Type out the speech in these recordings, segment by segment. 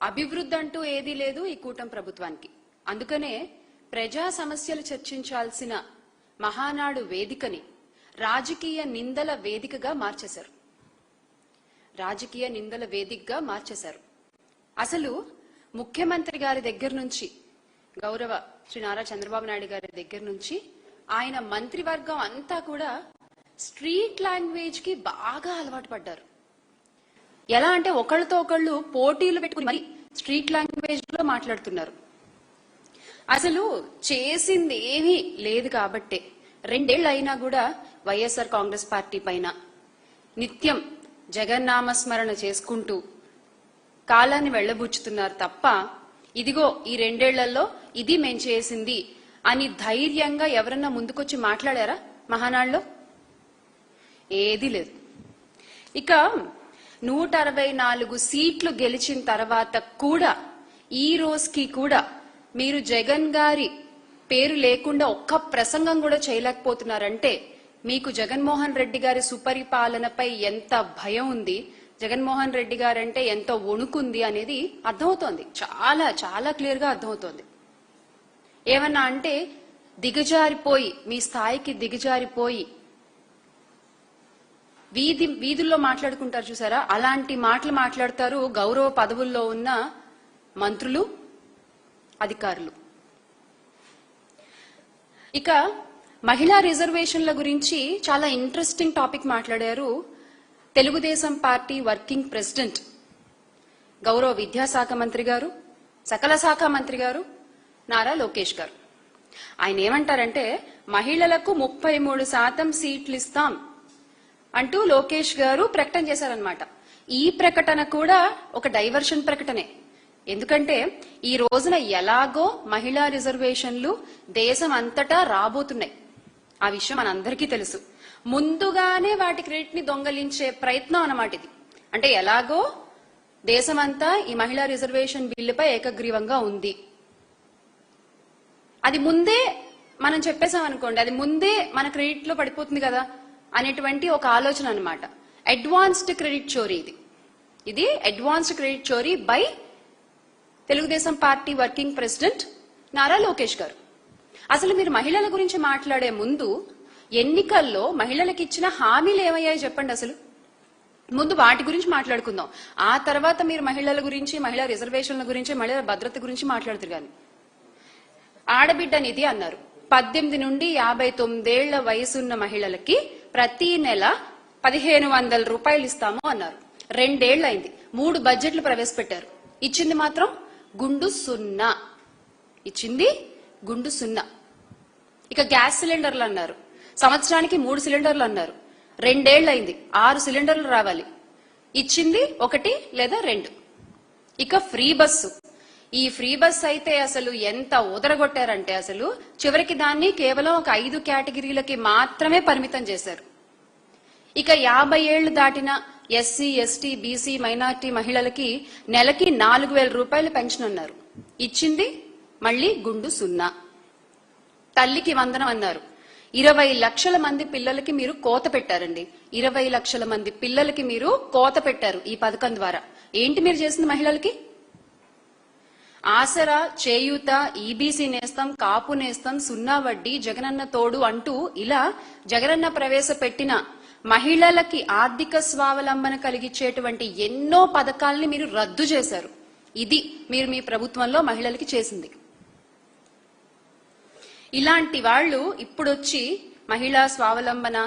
అభివృద్ధి అంటూ ఏదీ లేదు ఈ కూటమి ప్రభుత్వానికి. అందుకనే ప్రజా సమస్యలు చర్చించాల్సిన మహానాడు వేదికని రాజకీయ నిందల వేదికగా మార్చేశారు. రాజకీయ నిందల వేదికగా మార్చేశారు. అసలు ముఖ్యమంత్రి గారి దగ్గర నుంచి, గౌరవ శ్రీ నారా చంద్రబాబు నాయుడు గారి దగ్గర నుంచి ఆయన మంత్రివర్గం అంతా కూడా స్ట్రీట్ లాంగ్వేజ్ కి బాగా అలవాటు పడ్డారు. ఎలా అంటే ఒకళ్ళతో ఒకళ్ళు పోటీలు పెట్టుకుని మరి స్ట్రీట్ లాంగ్వేజ్ లో మాట్లాడుతున్నారు. అసలు చేసింది ఏమీ లేదు కాబట్టే 2 ఏళ్లు అయినా కూడా వైఎస్ఆర్ కాంగ్రెస్ పార్టీ పైన నిత్యం జగన్నామస్మరణ చేసుకుంటూ కాలాన్ని వెళ్లబుచ్చుతున్నారు తప్ప, ఇదిగో ఈ 2 ఏళ్లలో ఇది మేం చేసింది అని ధైర్యంగా ఎవరన్నా ముందుకొచ్చి మాట్లాడారా మహానాడులో? ఏదీ లేదు. ఇక 164 సీట్లు గెలిచిన తర్వాత కూడా ఈ రోజుకి కూడా మీరు జగన్ గారి పేరు లేకుండా ఒక్క ప్రసంగం కూడా చేయలేకపోతున్నారంటే మీకు జగన్మోహన్ రెడ్డి గారి సుపరిపాలనపై ఎంత భయం ఉంది, జగన్మోహన్ రెడ్డి గారంటే ఎంత వణుకుంది అనేది అర్థమవుతోంది. చాలా చాలా క్లియర్ గా అర్థమవుతోంది. ఏమన్నా అంటే దిగజారిపోయి, మీ స్థాయికి దిగజారిపోయి వీధుల్లో మాట్లాడుకుంటారు చూసారా, అలాంటి మాటలు మాట్లాడతారు గౌరవ పదవుల్లో ఉన్న మంత్రులు, అధికారులు. ఇక మహిళా రిజర్వేషన్ల గురించి చాలా ఇంట్రెస్టింగ్ టాపిక్ మాట్లాడారు తెలుగుదేశం పార్టీ వర్కింగ్ ప్రెసిడెంట్, గౌరవ విద్యాశాఖ మంత్రి గారు, సకల శాఖ మంత్రి గారు నారా లోకేష్ గారు. ఆయన ఏమంటారంటే మహిళలకు 33% సీట్లు ఇస్తాం అంటూ లోకేష్ గారు ప్రకటన చేశారనమాట. ఈ ప్రకటన కూడా ఒక డైవర్షన్ ప్రకటనే. ఎందుకంటే ఈ రోజున ఎలాగో మహిళా రిజర్వేషన్లు దేశం అంతటా రాబోతున్నాయి. ఆ విషయం మనందరికీ తెలుసు. ముందుగానే వాటి క్రెడిట్ ని దొంగలించే ప్రయత్నం అన్నమాట ఇది. అంటే ఎలాగో దేశమంతా ఈ మహిళా రిజర్వేషన్ బిల్లుపై ఏకగ్రీవంగా ఉంది, అది ముందే మనం చెప్పేశాం అనుకోండి, అది ముందే మన క్రెడిట్ లో పడిపోతుంది కదా అనేటువంటి ఒక ఆలోచన అన్నమాట. అడ్వాన్స్డ్ క్రెడిట్ చోరీ ఇది అడ్వాన్స్డ్ క్రెడిట్ చోరీ by Telugu Desam party working president Nara Lokesh గారు. అసలు మీరు మహిళల గురించి మాట్లాడే ముందు ఎన్నికల్లో మహిళలకు ఇచ్చిన హామీలు ఏమయ్యాయో చెప్పండి. అసలు ముందు వాటి గురించి మాట్లాడుకుందాం. ఆ తర్వాత మీరు మహిళల గురించి, మహిళా రిజర్వేషన్ల గురించి, మహిళల భద్రత గురించి మాట్లాడుతారు. కానీ ఆడబిడ్డ నిధి అన్నారు. 18 నుండి 59 ఏళ్ల వయసున్న మహిళలకి ప్రతి నెల 1500 రూపాయలు ఇస్తాము అన్నారు. 2 ఏళ్లు అయింది. 3 బడ్జెట్లు ప్రవేశపెట్టారు. ఇచ్చింది మాత్రం గుండు సున్నా. ఇచ్చింది గుండు సున్నా. ఇక గ్యాస్ సిలిండర్లు అన్నారు. సంవత్సరానికి 3 సిలిండర్లు అన్నారు. 2 ఏళ్లు అయింది. 6 సిలిండర్లు రావాలి. ఇచ్చింది 1 లేదా 2. ఇక ఫ్రీ బస్సు. ఈ ఫ్రీ బస్ అయితే అసలు ఎంత ఉదరగొట్టారంటే అసలు చివరికి దాన్ని కేవలం ఒక 5 కేటగిరీలకి మాత్రమే పరిమితం చేశారు. ఇక 50 ఏళ్లు దాటిన ఎస్సీ, ఎస్టీ, బీసీ, మైనార్టీ మహిళలకి నెలకి 4000 రూపాయలు పెన్షన్ అన్నారు. ఇచ్చింది మళ్లీ గుండు సున్నా. తల్లికి వందనం అన్నారు. 20 లక్షల మంది పిల్లలకి మీరు కోత పెట్టారండి. 20 లక్షల మంది పిల్లలకి మీరు కోత పెట్టారు ఈ పథకం ద్వారా. ఏంటి మీరు చేసింది మహిళలకి? ఆసరా, చేయూత, ఈబీసీ నేస్తం, కాపు నేస్తం, సున్నా వడ్డీ, జగనన్న తోడు అంటూ ఇలా జగనన్న ప్రవేశపెట్టిన మహిళలకి ఆర్థిక స్వావలంబన కలిగించేటువంటి ఎన్నో పథకాలని మీరు రద్దు చేశారు. ఇది మీరు మీ ప్రభుత్వంలో మహిళలకి చేసింది. ఇలాంటి వాళ్ళు ఇప్పుడొచ్చి మహిళా స్వావలంబన,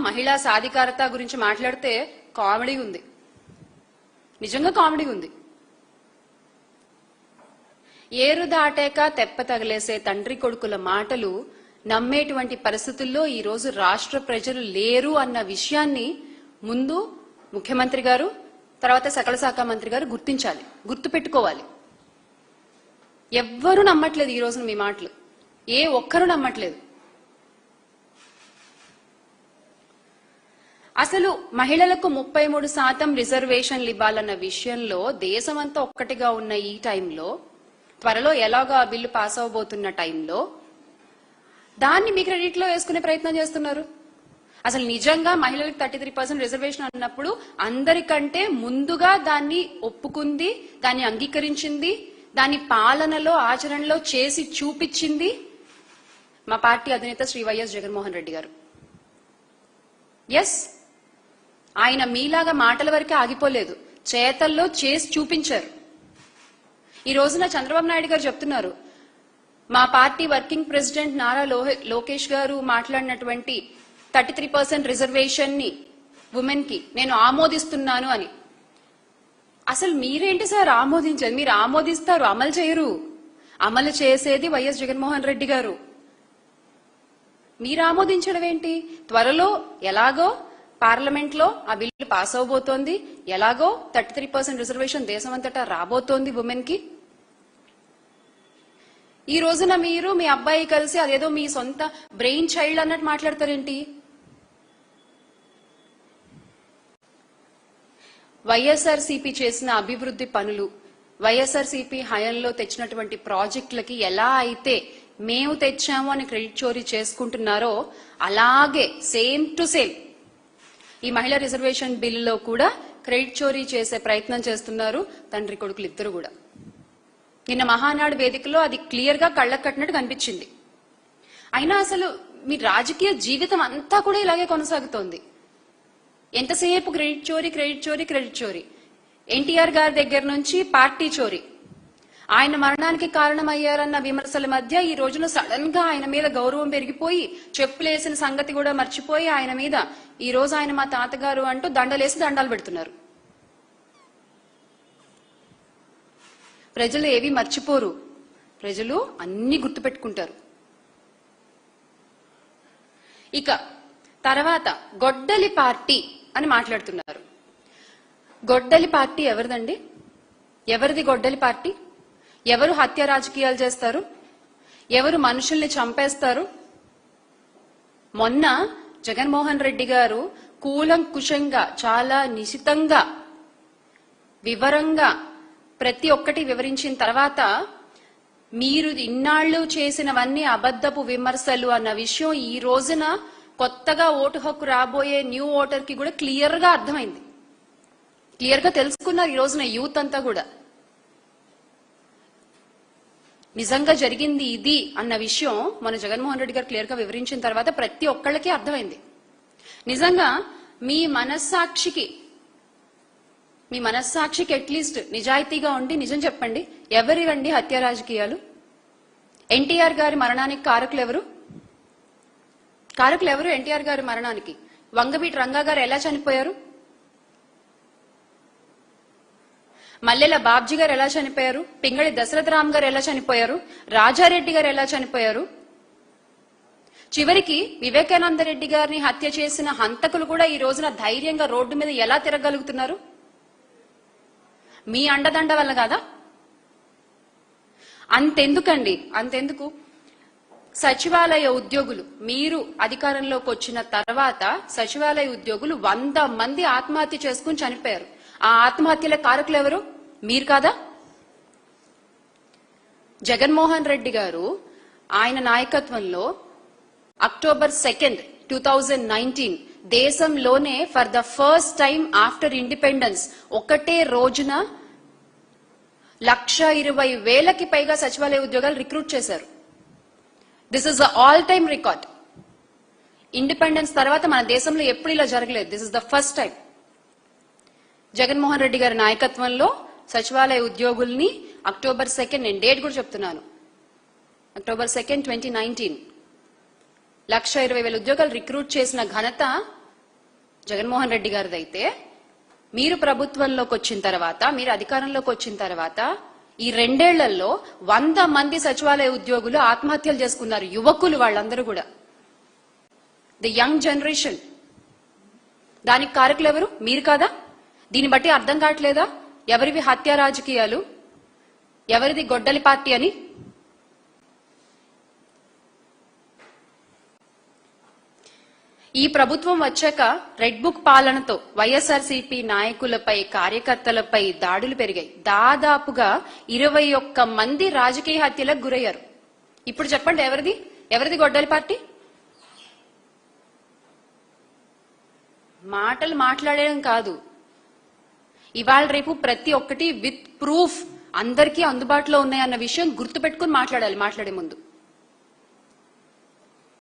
మహిళా సాధికారత గురించి మాట్లాడితే కామెడీ ఉంది. నిజంగా కామెడీ ఉంది. ఏరు దాటాక తెప్ప తగిలేసే తండ్రి కొడుకుల మాటలు నమ్మేటువంటి పరిస్థితుల్లో ఈ రోజు రాష్ట్ర ప్రజలు లేరు అన్న విషయాన్ని ముందు ముఖ్యమంత్రి గారు, తర్వాత సకల శాఖ మంత్రి గారు గుర్తించాలి, గుర్తుపెట్టుకోవాలి. ఎవ్వరూ నమ్మట్లేదు ఈ రోజున మీ మాటలు. ఏ ఒక్కరూ నమ్మట్లేదు. అసలు మహిళలకు 33% రిజర్వేషన్లు ఇవ్వాలన్న విషయంలో దేశమంతా ఒక్కటిగా ఉన్న ఈ టైంలో, త్వరలో ఎలాగో ఆ బిల్లు పాస్ అవబోతున్న టైంలో దాన్ని మీ క్రెడిట్ లో వేసుకునే ప్రయత్నం చేస్తున్నారు. అసలు నిజంగా మహిళలకు 33% రిజర్వేషన్ అన్నప్పుడు అందరికంటే ముందుగా దాన్ని ఒప్పుకుంది, దాన్ని అంగీకరించింది, దాని పాలనలో ఆచరణలో చేసి చూపించింది మా పార్టీ అధినేత శ్రీ వైఎస్ జగన్మోహన్ రెడ్డి గారు. ఎస్, ఆయన మీలాగా మాటల వరకే ఆగిపోలేదు, చేతల్లో చేసి చూపించారు. ఈ రోజున చంద్రబాబు నాయుడు గారు చెప్తున్నారు, మా party working president Nara Lokesh గారు మాట్లాడినటువంటి 33% రిజర్వేషన్ ని ఉమెన్ కి నేను ఆమోదిస్తున్నాను అని. అసలు మీరేంటి సార్ ఆమోదించారు? మీరు ఆమోదిస్తారు, అమలు చేయరు. అమలు చేసేది వైఎస్ జగన్మోహన్ రెడ్డి గారు. మీరు ఆమోదించడం ఏంటి? త్వరలో ఎలాగో పార్లమెంట్ లో ఆ బిల్లు పాస్ అవబోతోంది, ఎలాగో 33% రిజర్వేషన్ దేశమంతటా రాబోతోంది ఉమెన్ కి. ఈ రోజున మీరు మీ అబ్బాయి కలిసి అదేదో మీ సొంత బ్రెయిన్ చైల్డ్ అన్నట్టు మాట్లాడతారేంటి? వైఎస్ఆర్సీపీ చేసిన అభివృద్ధి పనులు, వైఎస్ఆర్సీపీ హయాంలో తెచ్చినటువంటి ప్రాజెక్టులకి ఎలా అయితే మేము తెచ్చాము అని క్రెడిట్ చోరీ చేసుకుంటున్నారో అలాగే సేమ్ టు సేమ్ ఈ మహిళా రిజర్వేషన్ బిల్లులో కూడా క్రెడిట్ చోరీ చేసే ప్రయత్నం చేస్తున్నారు తండ్రి కొడుకులు ఇద్దరు కూడా. నిన్న మహానాడు వేదికలో అది క్లియర్ గా కళ్ళకు కట్టినట్టు కనిపించింది. అయినా అసలు మీ రాజకీయ జీవితం అంతా కూడా ఇలాగే కొనసాగుతోంది. ఎంతసేపు క్రెడిట్ చోరీ, క్రెడిట్ చోరీ, క్రెడిట్ చోరీ. ఎన్టీఆర్ గారి దగ్గర నుంచి పార్టీ చోరీ, ఆయన మరణానికి కారణమయ్యారన్న విమర్శల మధ్య ఈ రోజున సడన్ గా ఆయన మీద గౌరవం పెరిగిపోయి చెప్పులేసిన సంగతి కూడా మర్చిపోయి ఆయన మీద ఈ రోజు ఆయన మా తాతగారు అంటూ దండలేసి దండాలు పెడుతున్నారు. ప్రజలు ఏవి మర్చిపోరు, ప్రజలు అన్ని గుర్తుపెట్టుకుంటారు. ఇక తర్వాత గొడ్డలి పార్టీ అని మాట్లాడుతున్నారు. గొడ్డలి పార్టీ ఎవరిదండి? ఎవరిది గొడ్డలి పార్టీ? ఎవరు హత్య రాజకీయాలు చేస్తారు? ఎవరు మనుషుల్ని చంపేస్తారు? మొన్న జగన్మోహన్ రెడ్డి గారు కూలంకుషంగా, చాలా నిశితంగా, వివరంగా ప్రతి ఒక్కటి వివరించిన తర్వాత మీరు ఇన్నాళ్లు చేసినవన్నీ అబద్ధపు విమర్శలు అన్న విషయం ఈ రోజున కొత్తగా ఓటు హక్కు రాబోయే న్యూ ఓటర్ కి కూడా క్లియర్ గా అర్థమైంది, క్లియర్ గా తెలుసుకున్నారు ఈ రోజున యూత్ అంతా కూడా. నిజంగా జరిగింది ఇది అన్న విషయం మన జగన్మోహన్ రెడ్డి గారు క్లియర్ గా వివరించిన తర్వాత ప్రతి ఒక్కళ్ళకి అర్థమైంది. నిజంగా మీ మనస్సాక్షికి అట్లీస్ట్ నిజాయితీగా ఉండి నిజం చెప్పండి, ఎవరివండి హత్య రాజకీయాలు? ఎన్టీఆర్ గారి మరణానికి కారకులు ఎవరు? ఎన్టీఆర్ గారి మరణానికి వంగవీటి రంగా గారు ఎలా చనిపోయారు? మల్లెల బాబ్జీ గారు ఎలా చనిపోయారు? పింగళి దశరథరామ్ గారు ఎలా చనిపోయారు? రాజారెడ్డి గారు ఎలా చనిపోయారు? చివరికి వివేకానంద రెడ్డి గారిని హత్య చేసిన హంతకులు కూడా ఈ రోజున ధైర్యంగా రోడ్డు మీద ఎలా తిరగలుగుతున్నారు? మీ అండదండ వల్ల కాదా? అంతెందుకు సచివాలయ ఉద్యోగులు, మీరు అధికారంలోకి వచ్చిన తర్వాత సచివాలయ ఉద్యోగులు 100 మంది ఆత్మహత్య చేసుకుని చనిపోయారు. ఆ ఆత్మహత్యల కారకులు ఎవరు? మీరు కాదా? జగన్మోహన్ రెడ్డి గారు ఆయన నాయకత్వంలో అక్టోబర్ 2, 2019 దేశంలోనే for the first time after independence ఒకటే రోజున 1,20,000కి పైగా సచివాలయ ఉద్యోగాలు రిక్రూట్ చేశారు. This is the all time record. Independence తర్వాత మన దేశంలో ఎప్పుడు ఇలా జరగలేదు. This is the first time. Jaganmohan Reddy గారి నాయకత్వంలో సచివాలయ ఉద్యోగుల్ని అక్టోబర్ 2, నేను డేట్ కూడా చెప్తున్నాను, అక్టోబర్ 2, 2019 1,20,000 ఉద్యోగాలు రిక్రూట్ చేసిన ఘనత జగన్మోహన్ రెడ్డి గారిదైతే, మీరు ప్రభుత్వంలోకి వచ్చిన తర్వాత, మీరు అధికారంలోకి వచ్చిన తర్వాత ఈ 2 ఏళ్లలో 100 మంది సచివాలయ ఉద్యోగులు ఆత్మహత్యలు చేసుకున్నారు. యువకులు వాళ్ళందరూ కూడా, ది యంగ్ జనరేషన్. దానికి కారకులు ఎవరు? మీరు కాదా? దీన్ని బట్టి అర్థం కావట్లేదా ఎవరివి హత్య రాజకీయాలు, ఎవరిది గొడ్డలి పార్టీ అని? ఈ ప్రభుత్వం వచ్చాక రెడ్ బుక్ పాలనతో వైఎస్ఆర్సీపీ నాయకులపై, కార్యకర్తలపై దాడులు పెరిగాయి. దాదాపుగా 21 మంది రాజకీయ హత్యలకు గురయ్యారు. ఇప్పుడు చెప్పండి ఎవరిది గొడ్డలి పార్టీ? మాటలు మాట్లాడడం కాదు, ఇవాళ రేపు ప్రతి ఒక్కటి విత్ ప్రూఫ్ అందరికీ అందుబాటులో ఉన్నాయన్న విషయం గుర్తుపెట్టుకుని మాట్లాడాలి మాట్లాడే ముందు.